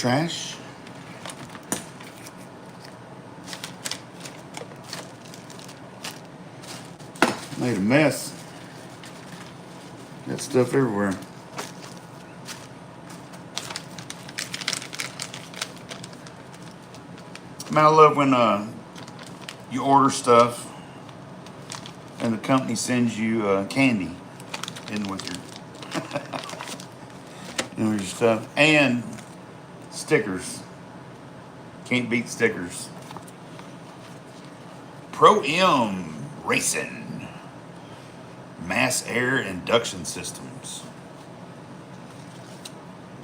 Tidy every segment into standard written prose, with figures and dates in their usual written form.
trash. Made a mess. Got stuff everywhere. Man, I love when you order stuff and the company sends you candy in with your stuff and stickers. Can't beat stickers. Pro M Racing Mass Air Induction Systems.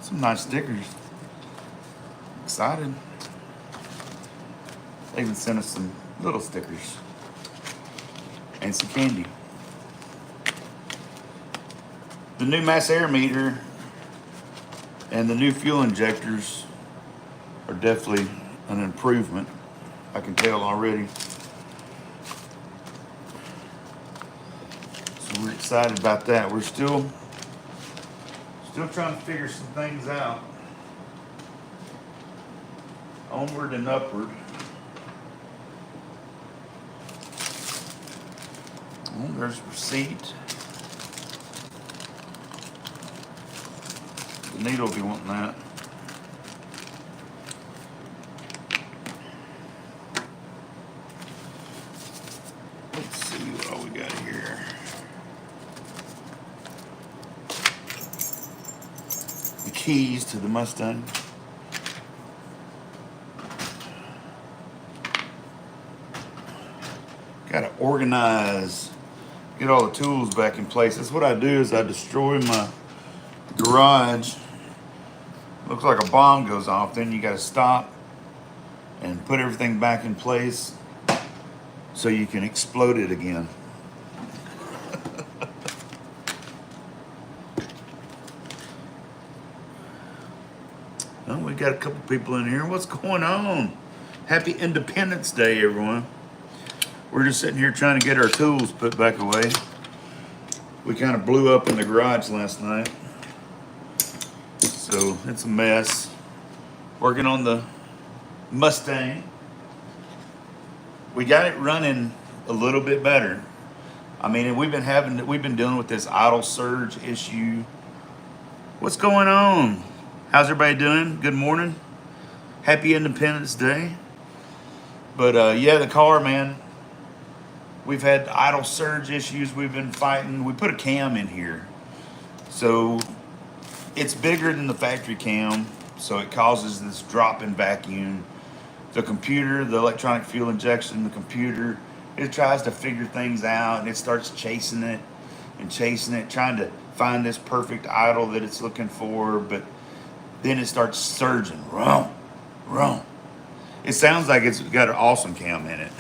Some nice stickers. Excited. They even sent us some little stickers and some candy. The new mass air meter and the new fuel injectors are definitely an improvement. I can tell already. So we're excited about that. We're still trying to figure some things out. Onward and upward. Oh, there's a receipt. The needle will be wanting that. Let's see what all we got here. The keys to the Mustang. Got to organize, get all the tools back in place. That's what I do is I destroy my garage. Looks like a bomb goes off. Then you got to stop and put everything back in place so you can explode it again. Well, we got a couple people in here. What's going on? Happy Independence Day, everyone. We're just sitting here trying to get our tools put back away. We kind of blew up in the garage last night. So it's a mess. Working on the Mustang. We got it running a little bit better. I mean, we've been dealing with this idle surge issue. What's going on? How's everybody doing? Good morning. Happy Independence Day. But yeah, the car, man. We've had idle surge issues we've been fighting. We put a cam in here. So it's bigger than the factory cam, so it causes this drop in vacuum. The computer, the electronic fuel injection, the computer, it tries to figure things out and it starts chasing it, trying to find this perfect idle that it's looking for, but then it starts surging. Vroom, vroom. It sounds like it's got an awesome cam in it,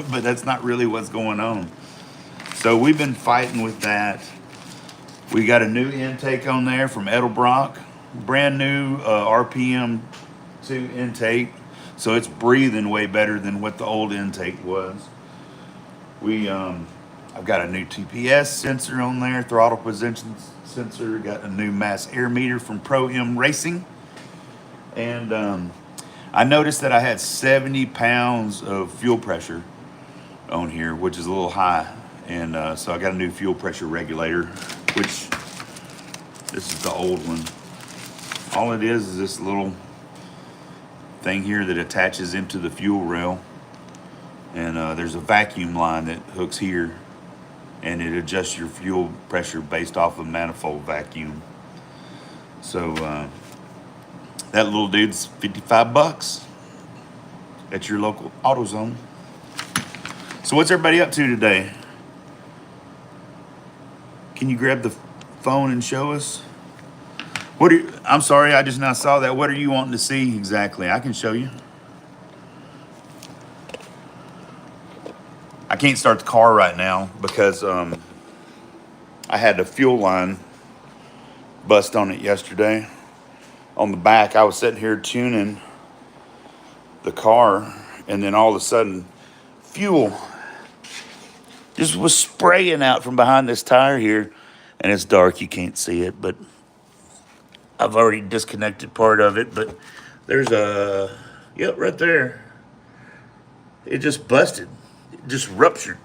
but that's not really what's going on. So we've been fighting with that. We got a new intake on there from Edelbrock, brand new RPM 2 intake. So it's breathing way better than what the old intake was. I've got a new TPS sensor on there, throttle position sensor. Got a new mass air meter from Pro M Racing. And I noticed that I had 70 pounds of fuel pressure on here, which is a little high. And so I got a new fuel pressure regulator, which this is the old one. All it is this little thing here that attaches into the fuel rail. And there's a vacuum line that hooks here, and it adjusts your fuel pressure based off of manifold vacuum. So that little dude's $55 at your local AutoZone. So what's everybody up to today? Can you grab the phone and show us? I'm sorry, I just now saw that. What are you wanting to see exactly? I can show you. I can't start the car right now because I had the fuel line bust on it yesterday. On the back, I was sitting here tuning the car, and then all of a sudden, fuel just was spraying out from behind this tire here. And it's dark, you can't see it, but I've already disconnected part of it. But There's a, yep, right there. It just busted. It just ruptured.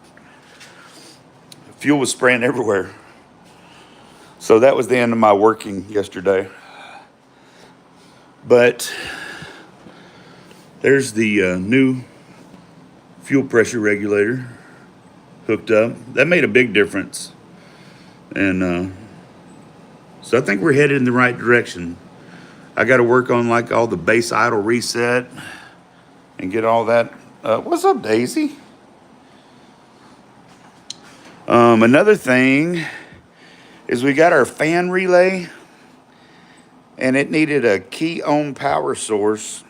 Fuel was spraying everywhere. So that was the end of my working yesterday. But there's the new fuel pressure regulator hooked up. That made a big difference. And so I think we're headed in the right direction. I got to work on like all the base idle reset and get all that. What's up, Daisy? Another thing is we got our fan relay and it needed a key on power source.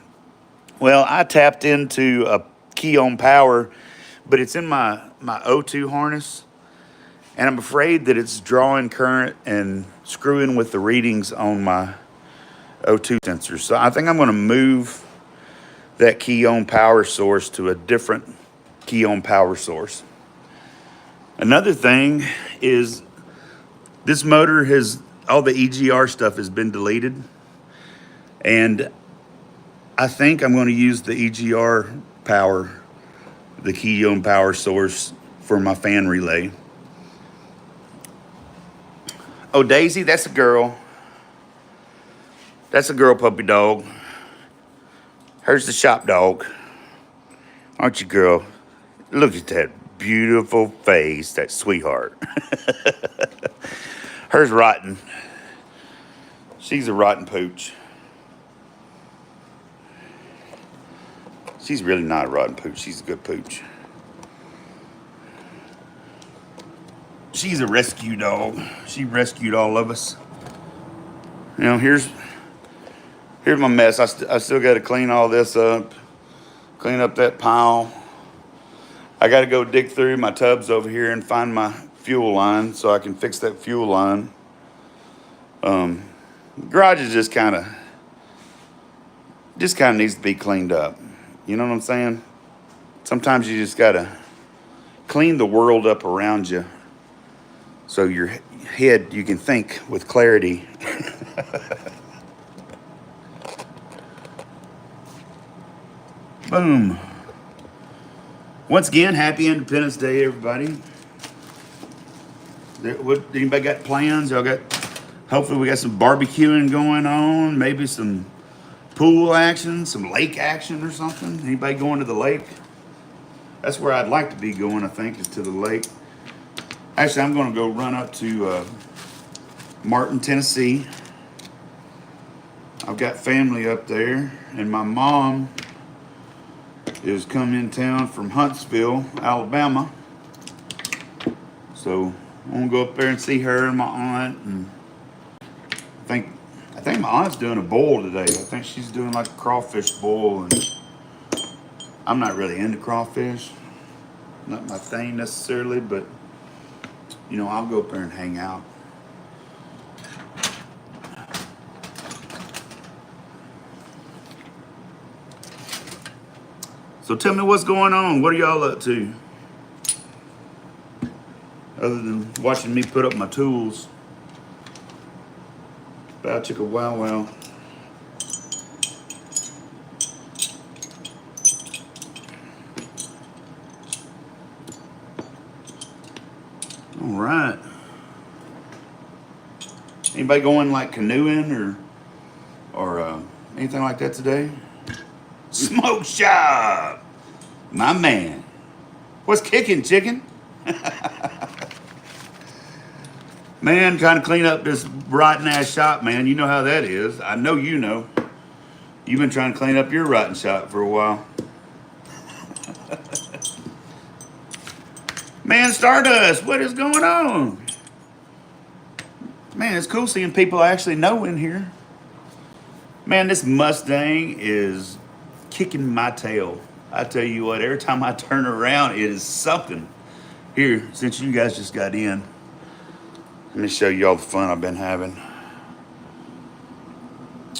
Well, I tapped into a key on power, but it's in my O2 harness, and I'm afraid that it's drawing current and screwing with the readings on my O2 sensor. So I think I'm going to move that key on power source to a different key on power source. Another thing is this motor has, all the EGR stuff has been deleted, and I think I'm going to use the EGR power, the key on power source for my fan relay. Oh, Daisy, that's a girl. That's a girl puppy dog. Here's the shop dog. Aren't you, girl? Look at that beautiful face, that sweetheart. Her's rotten. She's a rotten pooch. She's really not a rotten pooch. She's a good pooch. She's a rescue dog. She rescued all of us. You know, here's my mess. I still got to clean all this up. Clean up that pile. I got to go dig through my tubs over here and find my fuel line so I can fix that fuel line. Garage is just kind of needs to be cleaned up. You know what I'm saying? Sometimes you just got to clean the world up around you so your head, you can think with clarity. Boom. Once again, happy Independence Day, everybody. Anybody got plans? Hopefully we got some barbecuing going on, maybe some pool action, some lake action or something. Anybody going to the lake? That's where I'd like to be going, I think, is to the lake. Actually, I'm going to go run up to Martin, Tennessee. I've got family up there, and my mom is coming in town from Huntsville, Alabama. So I'm gonna go up there and see her and my aunt, and I think my aunt's doing a boil today. I think she's doing like a crawfish boil, and I'm not really into crawfish. Not my thing necessarily, but you know, I'll go up there and hang out. So tell me what's going on. What are y'all up to? Other than watching me put up my tools. Bow chicka wow wow. All right. Anybody going like canoeing or anything like that today? Smoke shop, my man. What's kicking, chicken? Man, trying to clean up this rotten ass shop, man. You know how that is. I know you know. You've been trying to clean up your rotten shop for a while. Man, Stardust, what is going on? Man, it's cool seeing people I actually know in here. Man, this Mustang is kicking my tail. I tell you what, every time I turn around, it is something. Here, since you guys just got in, let me show you all the fun I've been having.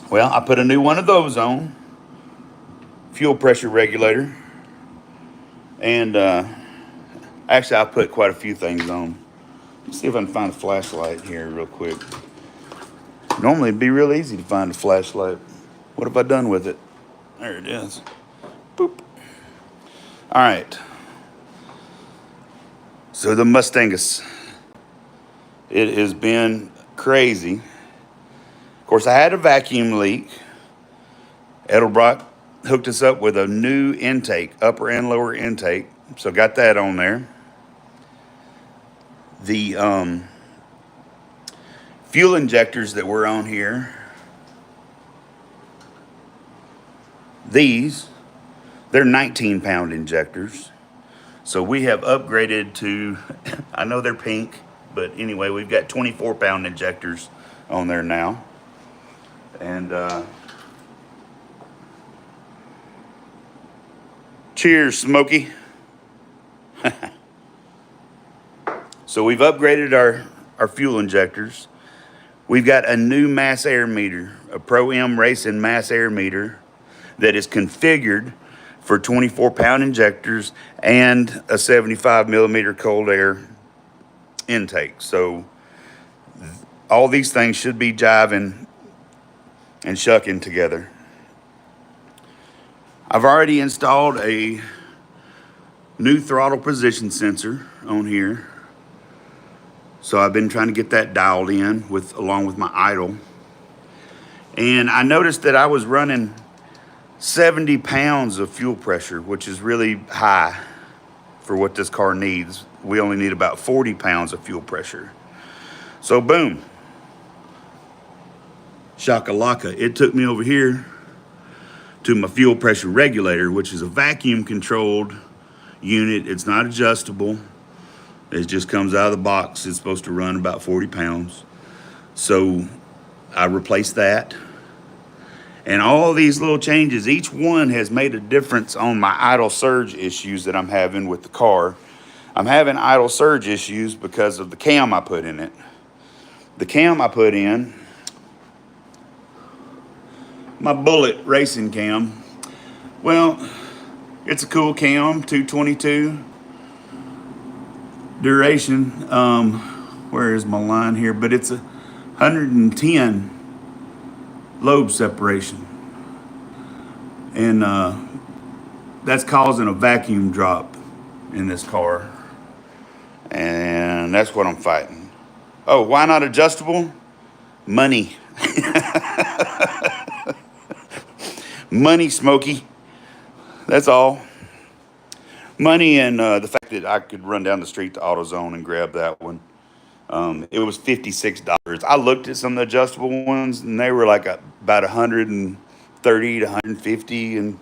Well, I put a new one of those on. Fuel pressure regulator. And actually, I put quite a few things on. Let's see if I can find a flashlight here real quick. Normally, it'd be real easy to find a flashlight. What have I done with it? There it is. Boop. All right. So the Mustangus. It has been crazy. Of course, I had a vacuum leak. Edelbrock hooked us up with a new intake, upper and lower intake. So got that on there. The fuel injectors that were on here, they're 19-pound injectors. So we have upgraded to, I know they're pink, but anyway, we've got 24-pound injectors on there now. And cheers, Smokey. So we've upgraded our fuel injectors. We've got a new mass air meter, a Pro-M Racing mass air meter that is configured for 24-pound injectors and a 75 millimeter cold air intake. So all these things should be jiving and shucking together. I've already installed a new throttle position sensor on here. So I've been trying to get that dialed in along with my idle. And I noticed that I was running 70 pounds of fuel pressure, which is really high for what this car needs. We only need about 40 pounds of fuel pressure. So boom, shakalaka. It took me over here to my fuel pressure regulator, which is a vacuum controlled unit. It's not adjustable. It just comes out of the box. It's supposed to run about 40 pounds. So I replaced that. And all these little changes, each one has made a difference on my idle surge issues that I'm having with the car. I'm having idle surge issues because of the cam I put in it. The cam I put in, my Bullet racing cam, well, it's a cool cam, 222 duration. Where is my line here? But it's a 110 lobe separation. And that's causing a vacuum drop in this car. And that's what I'm fighting. Oh, why not adjustable? Money. Money, Smokey. That's all. Money and the fact that I could run down the street to AutoZone and grab that one. It was $56. I looked at some of the adjustable ones, and they were like about 130 to 150 in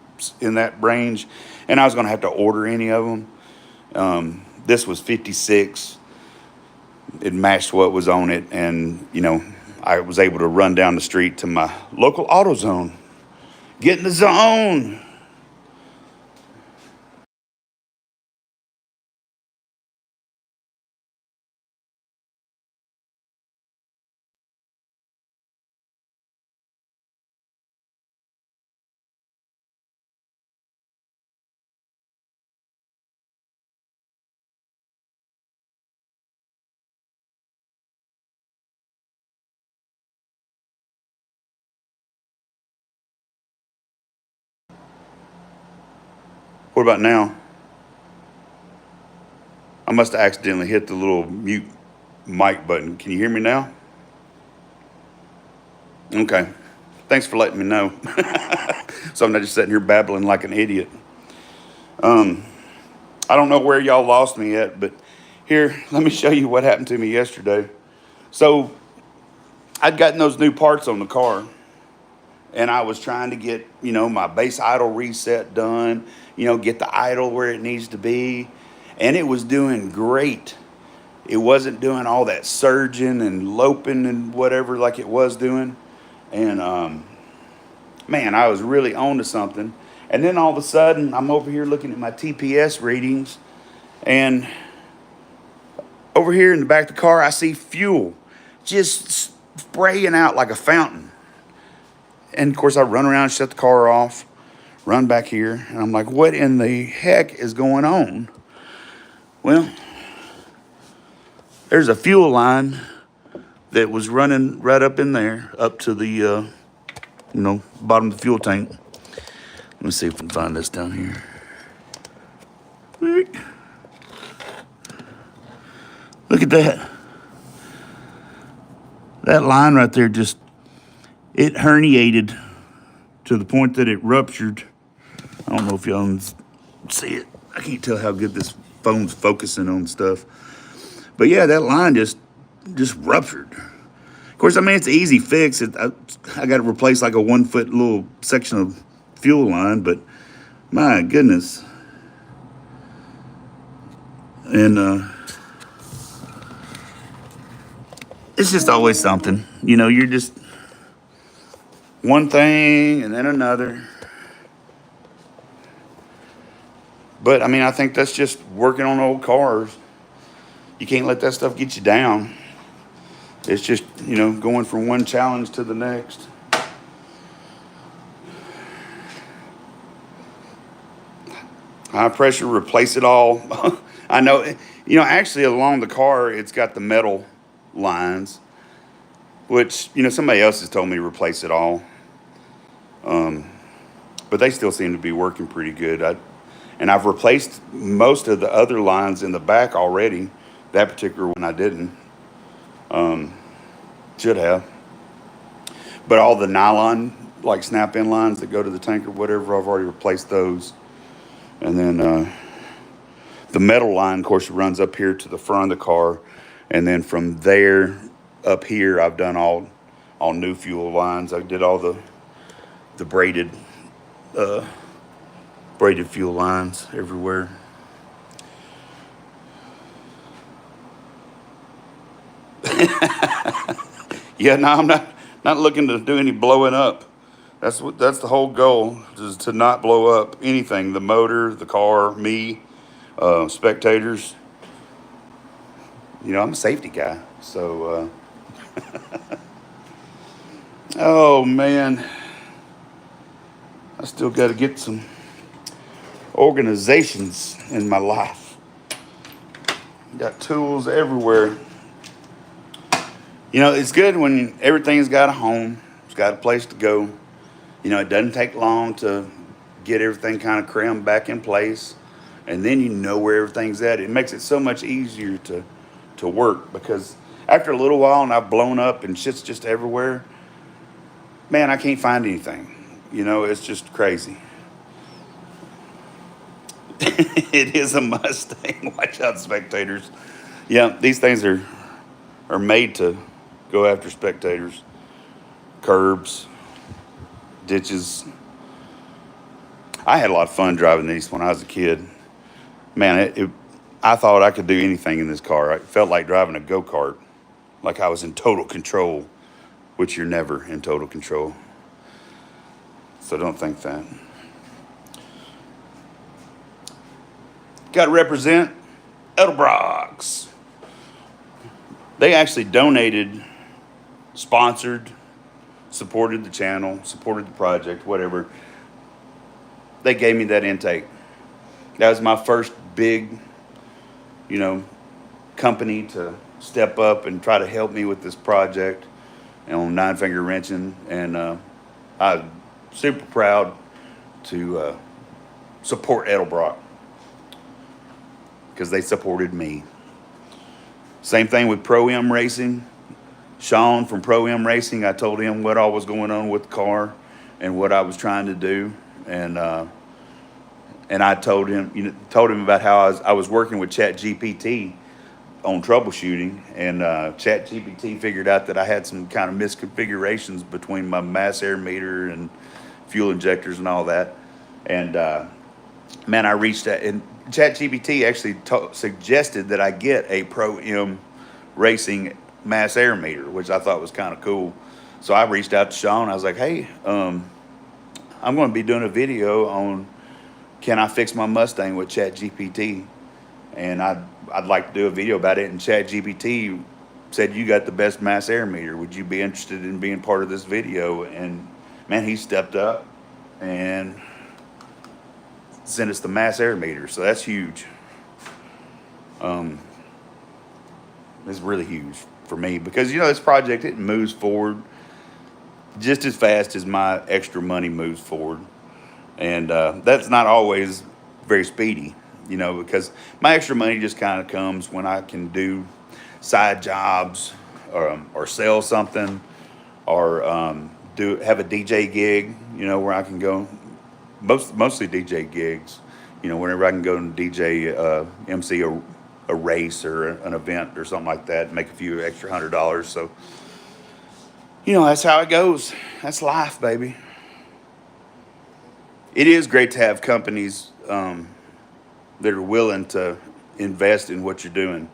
that range. And I was going to have to order any of them. This was 56. It matched what was on it, and I was able to run down the street to my local AutoZone. Get in the zone. What about now? I must have accidentally hit the little mute mic button. Can you hear me now? Okay. Thanks for letting me know. So I'm not just sitting here babbling like an idiot. I don't know where y'all lost me at, but here, let me show you what happened to me yesterday. So I'd gotten those new parts on the car, and I was trying to get, my base idle reset done, get the idle where it needs to be. And it was doing great. It wasn't doing all that surging and loping and whatever like it was doing. And man, I was really on to something. And then all of a sudden, I'm over here looking at my TPS readings, and over here in the back of the car, I see fuel just spraying out like a fountain. And of course, I run around, shut the car off, run back here, and I'm like, what in the heck is going on? Well, there's a fuel line that was running right up in there, up to the you know, bottom of the fuel tank. Let me see if we can find this down here. Look at that. That line right there just, it herniated to the point that it ruptured. I don't know if y'all can see it. I can't tell how good this phone's focusing on stuff. But yeah, that line just ruptured. Of course, I mean, it's an easy fix. I got to replace like a 1 foot little section of fuel line, but my goodness. And it's just always something. You know, you're just one thing and then another. But I mean, I think that's just working on old cars. You can't let that stuff get you down. It's just, you know, going from one challenge to the next. High pressure, replace it all. I know, you know, actually along the car, it's got the metal lines, which, you know, somebody else has told me to replace it all. But they still seem to be working pretty good. And I've replaced most of the other lines in the back already. That particular one I didn't. Should have. But all the nylon, like snap-in lines that go to the tank or whatever, I've already replaced those. And then the metal line, of course, runs up here to the front of the car. And then from there up here, I've done all new fuel lines. I did all the braided fuel lines everywhere. Yeah, no, I'm not looking to do any blowing up. That's the whole goal, is to not blow up anything. The motor, the car, me, spectators. You know, I'm a safety guy, so oh man. I still got to get some organizations in my life. Got tools everywhere. You know, it's good when everything's got a home. It's got a place to go. You know, it doesn't take long to get everything kind of crammed back in place. And then you know where everything's at. It makes it so much easier to work, because after a little while and I've blown up and shit's just everywhere, man, I can't find anything. You know, it's just crazy. It is a Mustang. Watch out, spectators. Yeah, these things are made to go after spectators. Curbs, ditches. I had a lot of fun driving these when I was a kid. Man, I thought I could do anything in this car. It felt like driving a go-kart, like I was in total control, which you're never in total control. So don't think that. Got to represent Edelbrock's. They actually donated, sponsored, supported the channel, supported the project, whatever. They gave me that intake. That was my first big, you know, company to step up and try to help me with this project and on Nine Finger Wrenching. And I'm super proud to support Edelbrock, because they supported me. Same thing with Pro-M Racing. Sean from Pro-M Racing, I told him what all was going on with the car and what I was trying to do. And I told him about how I was working with ChatGPT on troubleshooting, and ChatGPT figured out that I had some kind of misconfigurations between my mass air meter and fuel injectors and all that. And man, I reached out, and ChatGPT actually suggested that I get a Pro-M Racing mass air meter, which I thought was kind of cool. So I reached out to Sean. I was like, hey, I'm going to be doing a video on, can I fix my Mustang with ChatGPT? And I'd like to do a video about it. And ChatGPT said, you got the best mass air meter. Would you be interested in being part of this video? And man, he stepped up and sent us the mass air meter. So that's huge. It's really huge for me, because, you know, this project, it moves forward. just as fast as my extra money moves forward. And that's not always very speedy, you know, because my extra money just kind of comes when I can do side jobs, or sell something, or do have a DJ gig, you know, where I can go, mostly DJ gigs, you know, whenever I can go and DJ, MC a race or an event or something like that, and make a few extra $100. So, you know, that's how it goes. That's life, baby. It is great to have companies that are willing to invest in what you're doing.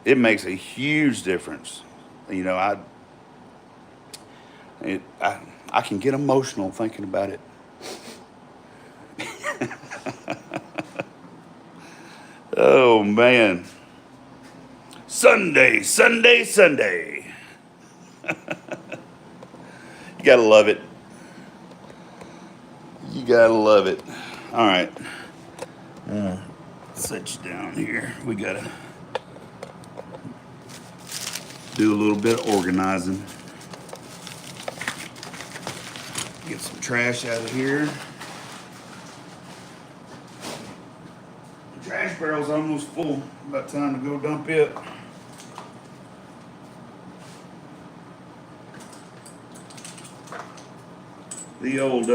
It makes a huge difference. You know, it, I I can get emotional thinking about it. Oh man, Sunday, Sunday, Sunday. You gotta love it. You gotta love it. All right, set you down here. We gotta do a little bit of organizing. Get some trash out of here. The trash barrel's almost full. About time to go dump it. The old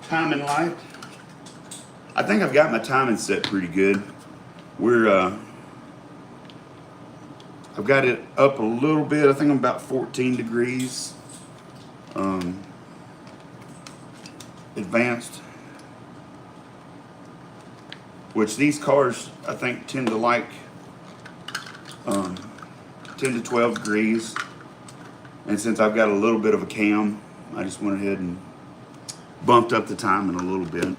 timing light. I think I've got my timing set pretty good. I've got it up a little bit. I think I'm about 14 degrees advanced, which these cars I think tend to like 10 to 12 degrees. And since I've got a little bit of a cam, I just went ahead and bumped up the timing a little bit.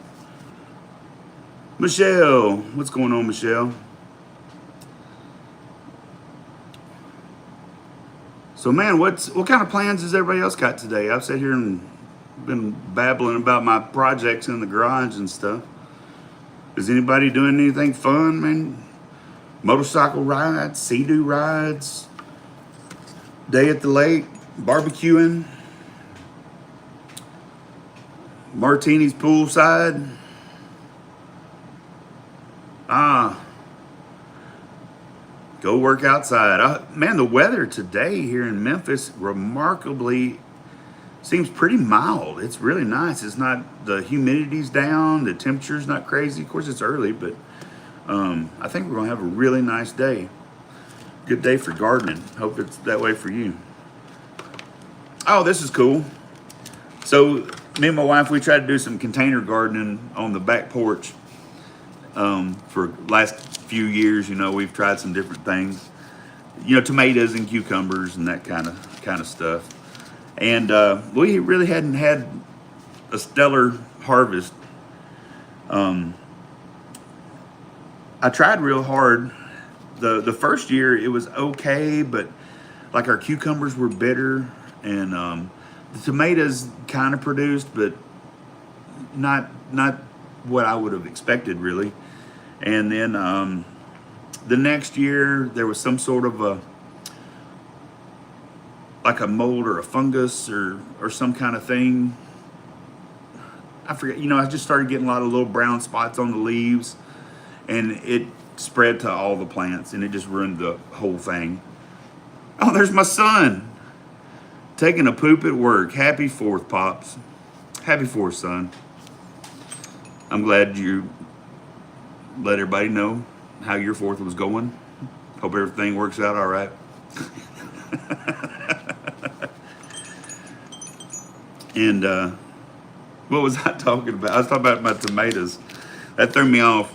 Michelle, what's going on, Michelle? So man, what kind of plans has everybody else got today? I've sat here and been babbling about my projects in the garage and stuff. Is anybody doing anything fun, man? Motorcycle rides, sea-doo rides, day at the lake, barbecuing, martinis poolside. Go work outside. Man, the weather today here in Memphis remarkably seems pretty mild. It's really nice. It's not, the humidity's down, the temperature's not crazy. Of course, it's early, but I think we're gonna have a really nice day. Good day for gardening. Hope it's that way for you. Oh, this is cool. So me and my wife, we tried to do some container gardening on the back porch for last few years. You know, we've tried some different things, you know, tomatoes and cucumbers and that kind of stuff. And we really hadn't had a stellar harvest. I tried real hard. The first year it was okay, but like our cucumbers were bitter, and the tomatoes kind of produced, but not what I would have expected really. And then the next year there was some sort of like a mold or a fungus or some kind of thing. I forget, you know, I just started getting a lot of little brown spots on the leaves, and it spread to all the plants, and it just ruined the whole thing. Oh, there's my son taking a poop at work. Happy 4th, Pops. Happy 4th, son. I'm glad you let everybody know how your 4th was going. Hope everything works out all right. And what was I talking about? I was talking about my tomatoes. That threw me off.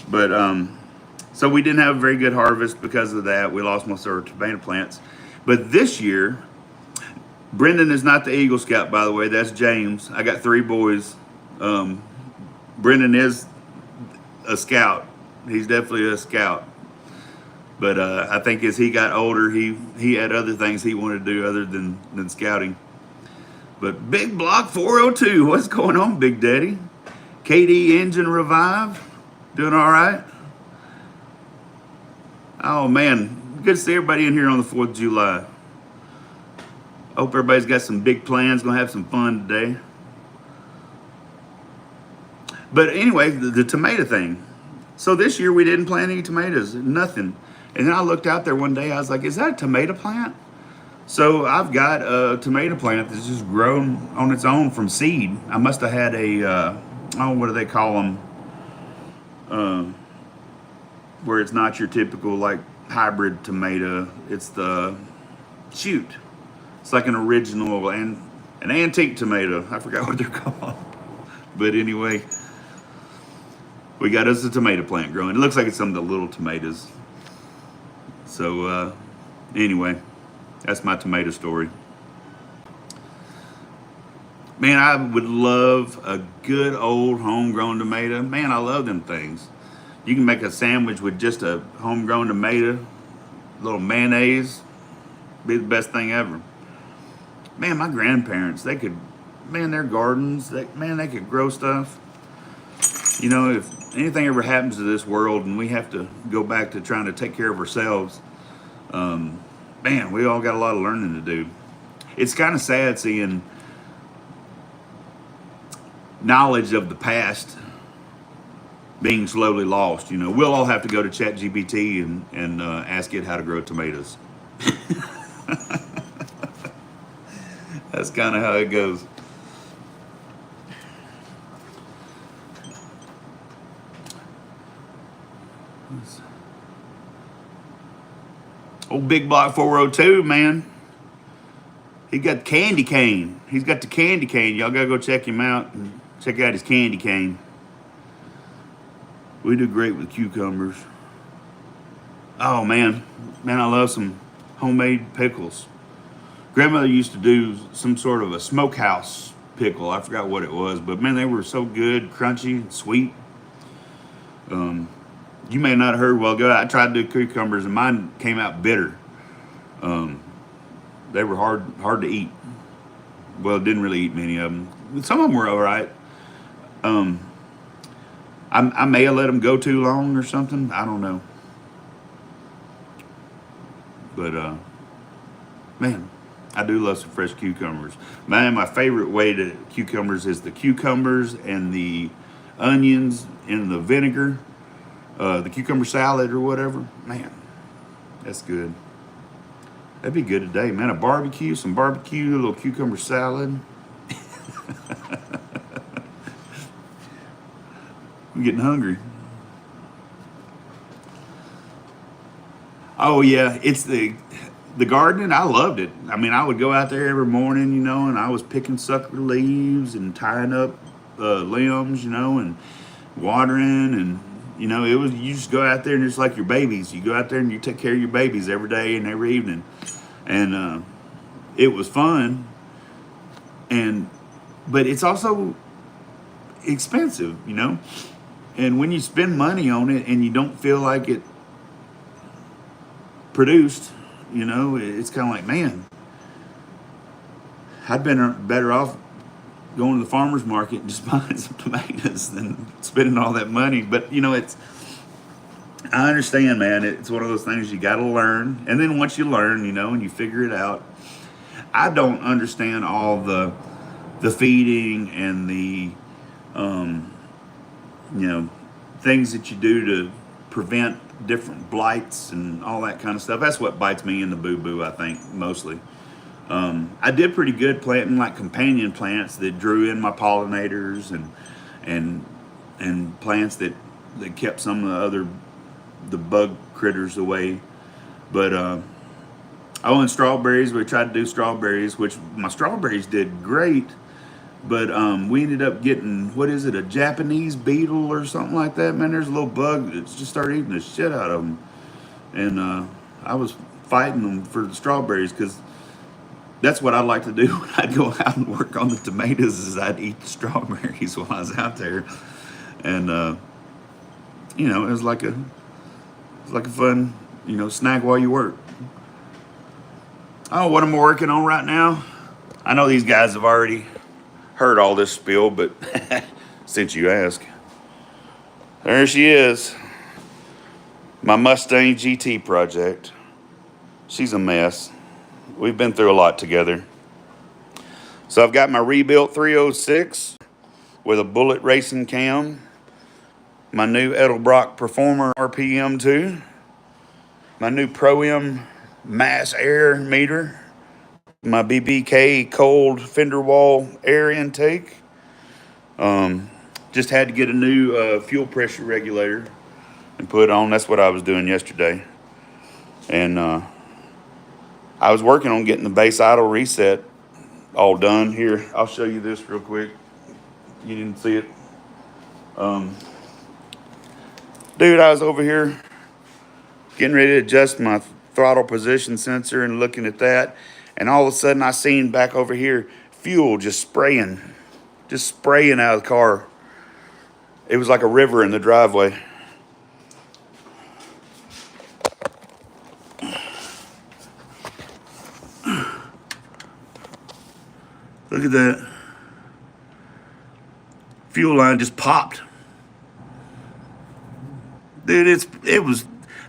But so we didn't have a very good harvest because of that. We lost most of our tomato plants. But this year, Brendan is not the Eagle Scout, by the way. That's James. I got 3 boys. Brendan is a scout. He's definitely a scout. But I think as he got older, he had other things he wanted to do other than scouting. But Big Block 402, what's going on, Big Daddy? KD Engine Revive, doing all right? Oh man, good to see everybody in here on the 4th of July. Hope everybody's got some big plans, gonna have some fun today. But anyway, the tomato thing. So this year we didn't plant any tomatoes, nothing. And then I looked out there one day, I was like, is that a tomato plant? So I've got a tomato plant that's just grown on its own from seed. I must have had what do they call them? Where it's not your typical like hybrid tomato. It's the shoot. It's like an original and an antique tomato. I forgot what they're called. But anyway, we got us a tomato plant growing. It looks like it's some of the little tomatoes. So anyway, that's my tomato story. Man, I would love a good old homegrown tomato. Man, I love them things. You can make a sandwich with just a homegrown tomato, a little mayonnaise, be the best thing ever. Man, my grandparents, their gardens, they could grow stuff. You know, if anything ever happens to this world and we have to go back to trying to take care of ourselves, man, we all got a lot of learning to do. It's kind of sad seeing knowledge of the past being slowly lost. You know, we'll all have to go to ChatGPT and ask it how to grow tomatoes. That's kind of how it goes. Old Big Block 402, man. He got candy cane. He's got the candy cane. Y'all gotta go check him out and check out his candy cane. We do great with cucumbers. Oh man, I love some homemade pickles. Grandmother used to do some sort of a smokehouse pickle. I forgot what it was, but man, they were so good, crunchy, sweet. You may not have heard a while ago, I tried to do cucumbers and mine came out bitter. They were hard to eat. Well, didn't really eat many of them. Some of them were all right. I may have let them go too long or something. I don't know. But, man, I do love some fresh cucumbers. Man, my favorite way to cucumbers is the cucumbers and the onions in the vinegar. The cucumber salad or whatever. Man, that's good. That'd be good today, man. Some barbecue, a little cucumber salad. I'm getting hungry. Oh yeah, it's the gardening. I loved it. I mean, I would go out there every morning, you know, and I was picking sucker leaves and tying up limbs, you know, and watering, and you know, you just go out there and it's like your babies. You go out there and you take care of your babies every day and every evening, and it was fun. But it's also expensive, you know. And when you spend money on it and you don't feel like it produced, you know, it's kind of like, man, I'd been better off going to the farmer's market and just buying some tomatoes than spending all that money. But, you know, I understand, man. It's one of those things you got to learn. And then once you learn, you know, and you figure it out, I don't understand all the feeding and the, you know, things that you do to prevent different blights and all that kind of stuff. That's what bites me in the boo-boo, I think, mostly. I did pretty good planting like companion plants that drew in my pollinators and plants that kept some of the bug critters away. But and strawberries, we tried to do strawberries, which my strawberries did great. But we ended up getting, what is it, a Japanese beetle or something like that? Man, there's a little bug that just started eating the shit out of them. And I was fighting them for the strawberries because that's what I'd like to do when I'd go out and work on the tomatoes, is I'd eat the strawberries while I was out there. And, you know, it was like a fun, you know, snack while you work. Oh, what am I working on right now? I know these guys have already heard all this spiel, but since you ask, there she is. My Mustang GT project. She's a mess. We've been through a lot together. So I've got my rebuilt 306 with a Bullet racing cam, my new Edelbrock Performer RPM2, my new Pro-M mass air meter, my BBK cold fender wall air intake. Just had to get a new fuel pressure regulator and put on. That's what I was doing yesterday. And I was working on getting the base idle reset all done. Here, I'll show you this real quick. You didn't see it. Dude, I was over here getting ready to adjust my throttle position sensor and looking at that. And all of a sudden I seen back over here, fuel just spraying out of the car. It was like a river in the driveway. Look at that. Fuel line just popped. Dude,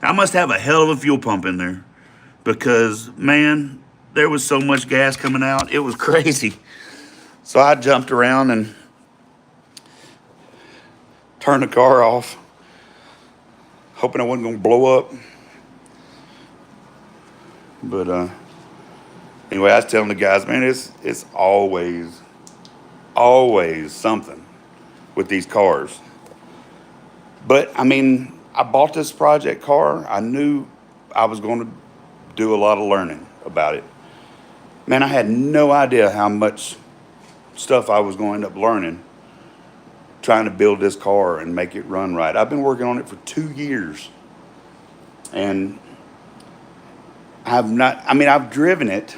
I must have a hell of a fuel pump in there because, man, there was so much gas coming out. It was crazy. So I jumped around and turned the car off, hoping I wasn't going to blow up. But anyway, I was telling the guys, man, it's always something with these cars. But, I mean, I bought this project car. I knew I was going to do a lot of learning about it. Man, I had no idea how much stuff I was going to end up learning trying to build this car and make it run right. I've been working on it for 2 years. And I've driven it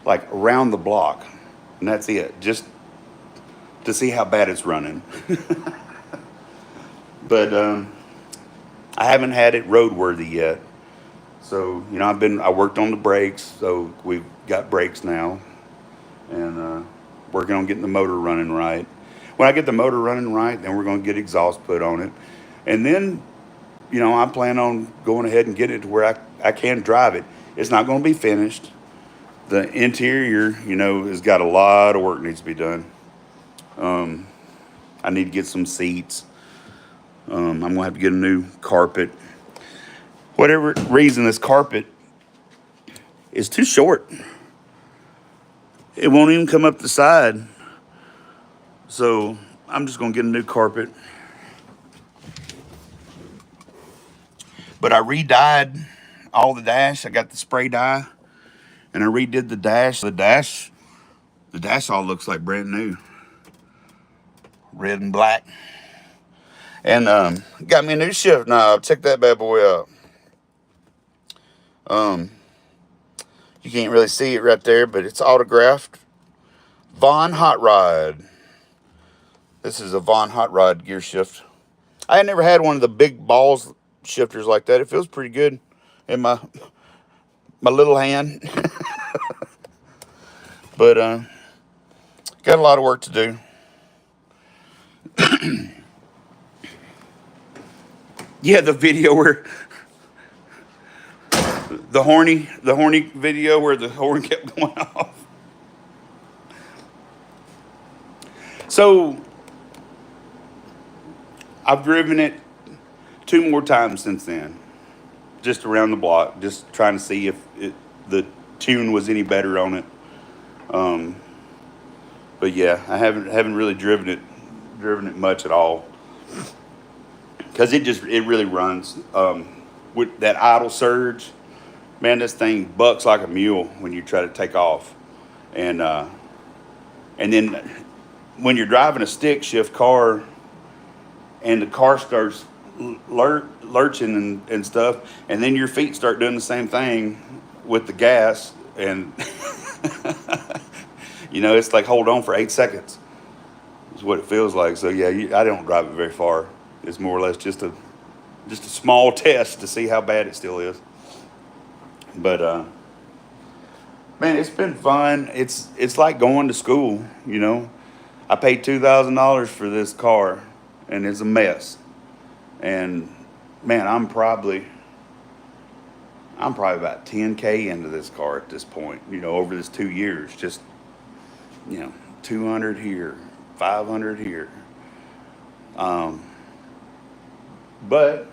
like around the block, and that's it, just to see how bad it's running. But I haven't had it roadworthy yet. So, you know, I worked on the brakes, so we've got brakes now, and working on getting the motor running right. When I get the motor running right, then we're going to get exhaust put on it. And then, you know, I plan on going ahead and getting it to where I can drive it. It's not going to be finished. The interior, you know, has got a lot of work needs to be done. I need to get some seats. I'm going to have to get a new carpet. Whatever reason, this carpet is too short. It won't even come up the side. So I'm just going to get a new carpet. But I re-dyed all the dash. I got the spray dye, and I redid the dash. The dash all looks like brand new, red and black. And got me a new shift knob. Check that bad boy out. You can't really see it right there, but it's autographed. Von Hot Rod. This is a Von Hot Rod gear shift. I had never had one of the big balls shifters like that. It feels pretty good in my little hand. But got a lot of work to do. Yeah, the video where the horny video where the horn kept going off. So I've driven it 2 more times since then, just around the block, just trying to see if the tune was any better on it. But yeah, I haven't really driven it much at all, because it really runs with that idle surge. Man, this thing bucks like a mule when you try to take off, and then when you're driving a stick shift car and the car starts lurching and stuff, and then your feet start doing the same thing with the gas, and you know, it's like hold on for 8 seconds is what it feels like. So yeah, I don't drive it very far. It's more or less just a small test to see how bad it still is. But man, it's been fun. It's like going to school, you know. I paid $2,000 for this car, and it's a mess. And man, I'm probably about 10K into this car at this point, you know, over this 2 years, just you know, 200 here, 500 here. Um, but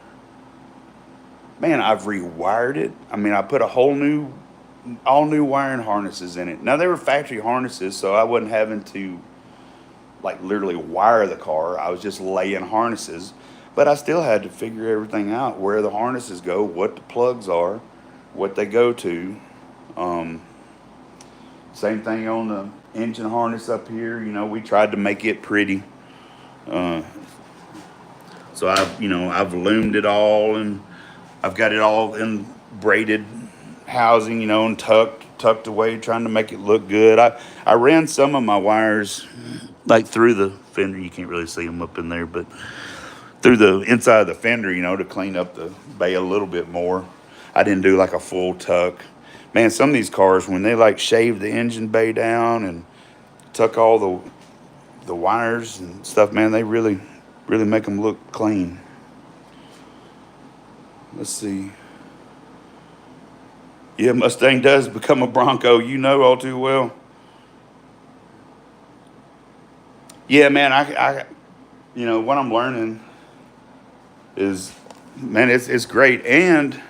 man, I've rewired it. I mean, I put a whole new, all new wiring harnesses in it. Now they were factory harnesses, so I wasn't having to like literally wire the car. I was just laying harnesses, but I still had to figure everything out, where the harnesses go, what the plugs are, what they go to. Um, Same thing on the engine harness up here. You know, we tried to make it pretty. Uh, so I've loomed it all, and I've got it all in braided housing, and tucked away, trying to make it look good. I ran some of my wires like through the fender. You can't really see them up in there, but through the inside of the fender, to clean up the bay a little bit more. I didn't do like a full tuck. Man, some of these cars, when they like shave the engine bay down and tuck all the wires and stuff, man, they really make them look clean. Let's see. Yeah, Mustang does become a Bronco. You know all too well. Yeah, man, what I'm learning is, man, it's great. And,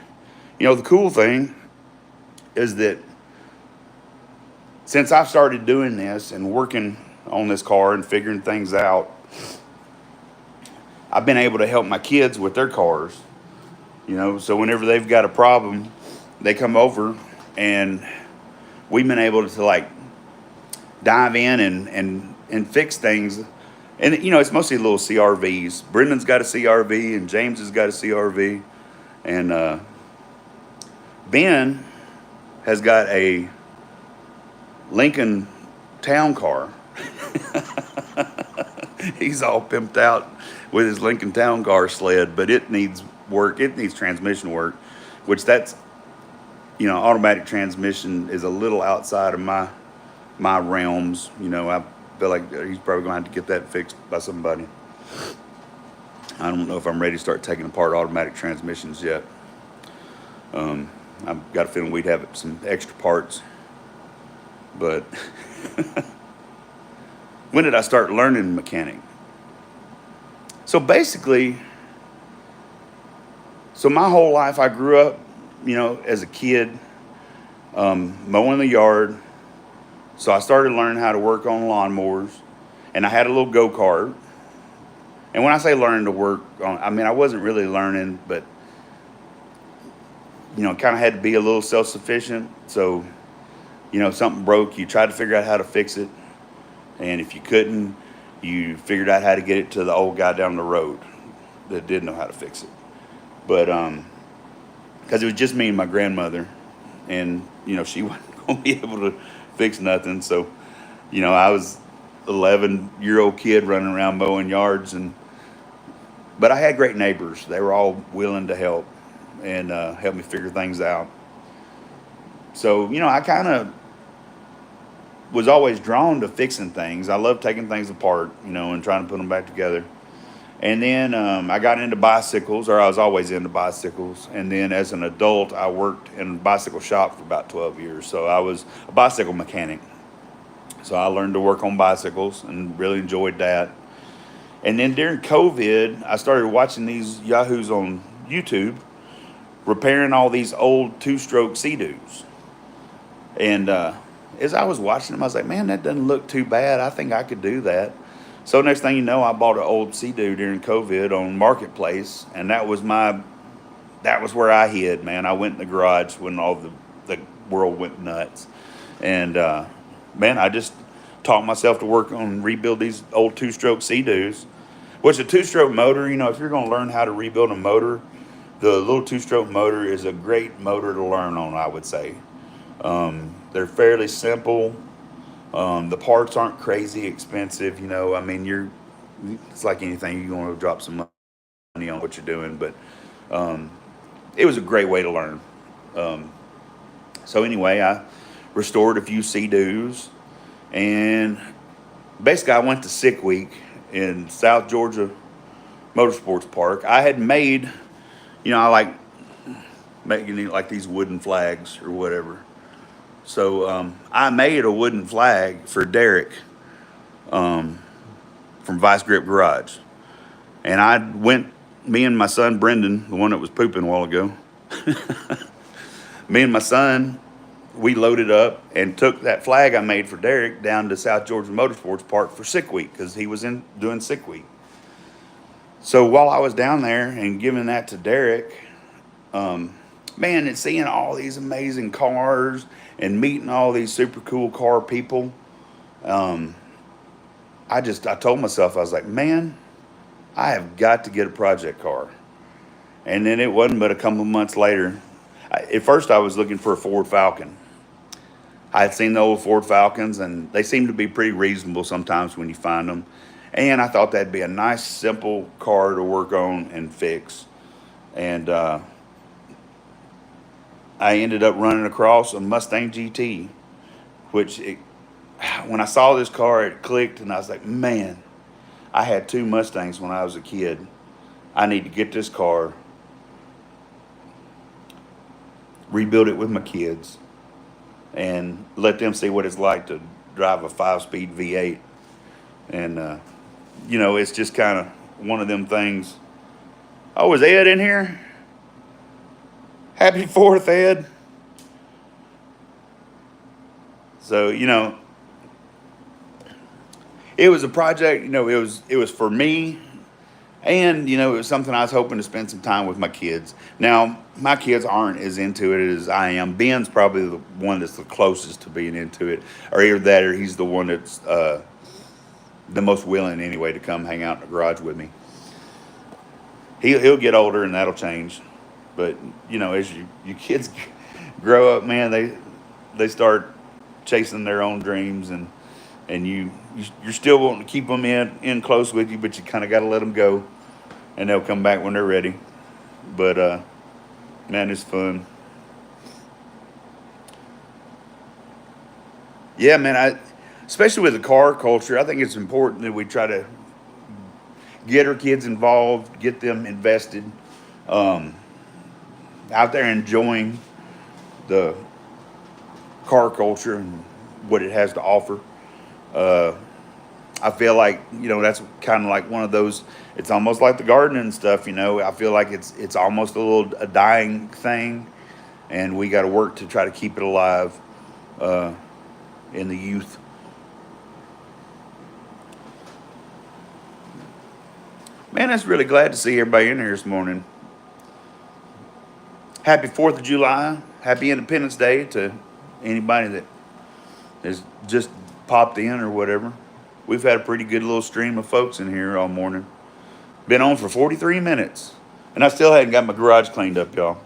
the cool thing is that since I've started doing this and working on this car and figuring things out, I've been able to help my kids with their cars. So whenever they've got a problem, they come over, and we've been able to like dive in and fix things. And it's mostly little CRVs. Brendan's got a CRV, and James has got a CRV, and Ben has got a Lincoln Town Car. He's all pimped out with his Lincoln Town Car sled, but it needs work. It needs transmission work, which that's, automatic transmission is a little outside of my realms. I feel like he's probably going to have to get that fixed by somebody. I don't know if I'm ready to start taking apart automatic transmissions yet. I've got a feeling we'd have some extra parts, but when did I start learning mechanic? So basically, my whole life I grew up, as a kid, mowing the yard. So I started learning how to work on lawnmowers, and I had a little go-kart. And when I say learning to work on, I mean, I wasn't really learning, but, kind of had to be a little self-sufficient. So, if something broke, you tried to figure out how to fix it. And if you couldn't, you figured out how to get it to the old guy down the road that did know how to fix it. But, because it was just me and my grandmother, and, she wasn't going to be able to fix nothing. So, I was 11-year-old kid running around mowing yards, but I had great neighbors. They were all willing to help and help me figure things out. So, I kind of was always drawn to fixing things. I love taking things apart, and trying to put them back together. And then I got into bicycles, or I was always into bicycles. And then as an adult, I worked in a bicycle shop for about 12 years. So I was a bicycle mechanic. So I learned to work on bicycles and really enjoyed that. And then during COVID, I started watching these yahoos on YouTube repairing all these old two-stroke Sea-Doos. And as I was watching them, I was like, man, that doesn't look too bad. I think I could do that. So next thing you know, I bought an old Sea-Doo during COVID on Marketplace, and that was where I hid, man. I went in the garage when all the world went nuts. And, man, I just taught myself to work on rebuild these old two-stroke Sea-Doos. Which a two-stroke motor, if you're going to learn how to rebuild a motor, the little two-stroke motor is a great motor to learn on, I would say. They're fairly simple. The parts aren't crazy expensive, I mean, it's like anything, you're going to drop some money on what you're doing, but it was a great way to learn. So anyway, I restored a few Sea-Doos, and basically I went to Sick Week in South Georgia Motorsports Park. I had made, I like making like these wooden flags or whatever. So I made a wooden flag for Derek from Vice Grip Garage. And I went, me and my son Brendan, the one that was pooping a while ago, me and my son, we loaded up and took that flag I made for Derek down to South Georgia Motorsports Park for sick week because he was in doing sick week. So while I was down there and giving that to Derek, man, and seeing all these amazing cars and meeting all these super cool car people, I told myself, I was like, man, I have got to get a project car. And then it wasn't but a couple of months later. At first I was looking for a Ford Falcon. I had seen the old Ford Falcons, and they seem to be pretty reasonable sometimes when you find them. And I thought that'd be a nice, simple car to work on and fix. And I ended up running across a Mustang GT, which when I saw this car, it clicked, and I was like, man, I had 2 Mustangs when I was a kid. I need to get this car, rebuild it with my kids, and let them see what it's like to drive a 5-speed V8. And, you know, it's just kind of one of them things. Oh, is Ed in here? Happy 4th, Ed. So, you know, it was a project, you know, it was for me. And, you know, it was something I was hoping to spend some time with my kids. Now, my kids aren't as into it as I am. Ben's probably the one that's the closest to being into it. Or either that or he's the one that's the most willing anyway to come hang out in the garage with me. He'll get older and that'll change. But, you know, as you kids grow up, man, they start chasing their own dreams. And you're still wanting to keep them in close with you, but you kind of got to let them go. And they'll come back when they're ready. But, man, it's fun. Yeah, man, especially with the car culture, I think it's important that we try to get our kids involved, get them invested, out there enjoying the car culture and what it has to offer. I feel like, you know, that's kind of like one of those, it's almost like the gardening and stuff, you know. I feel like it's almost a dying thing, and we got to work to try to keep it alive in the youth. Man, I'm really glad to see everybody in here this morning. Happy 4th of July. Happy Independence Day to anybody that has just popped in or whatever. We've had a pretty good little stream of folks in here all morning. Been on for 43 minutes. And I still hadn't got my garage cleaned up, y'all.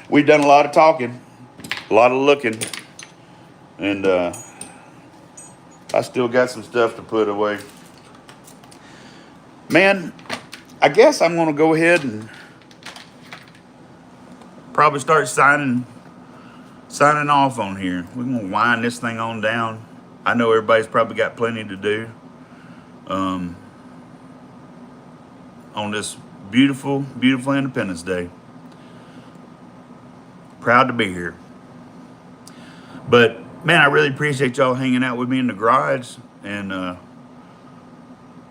We've done a lot of talking, a lot of looking. And I still got some stuff to put away. Man, I guess I'm going to go ahead and probably start signing off on here. We're going to wind this thing on down. I know everybody's probably got plenty to do on this beautiful, beautiful Independence Day. Proud to be here. But, man, I really appreciate y'all hanging out with me in the garage and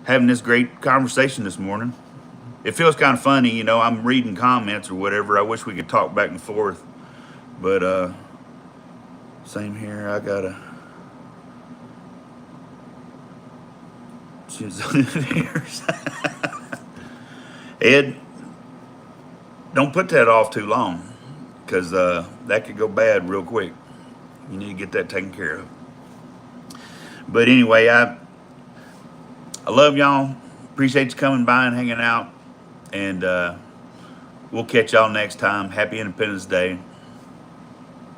having this great conversation this morning. It feels kind of funny, you know, I'm reading comments or whatever. I wish we could talk back and forth. But, same here. I got to... Ed, don't put that off too long, because that could go bad real quick. You need to get that taken care of. But anyway, I love y'all. Appreciate you coming by and hanging out. And we'll catch y'all next time. Happy Independence Day.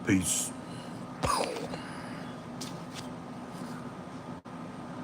Peace.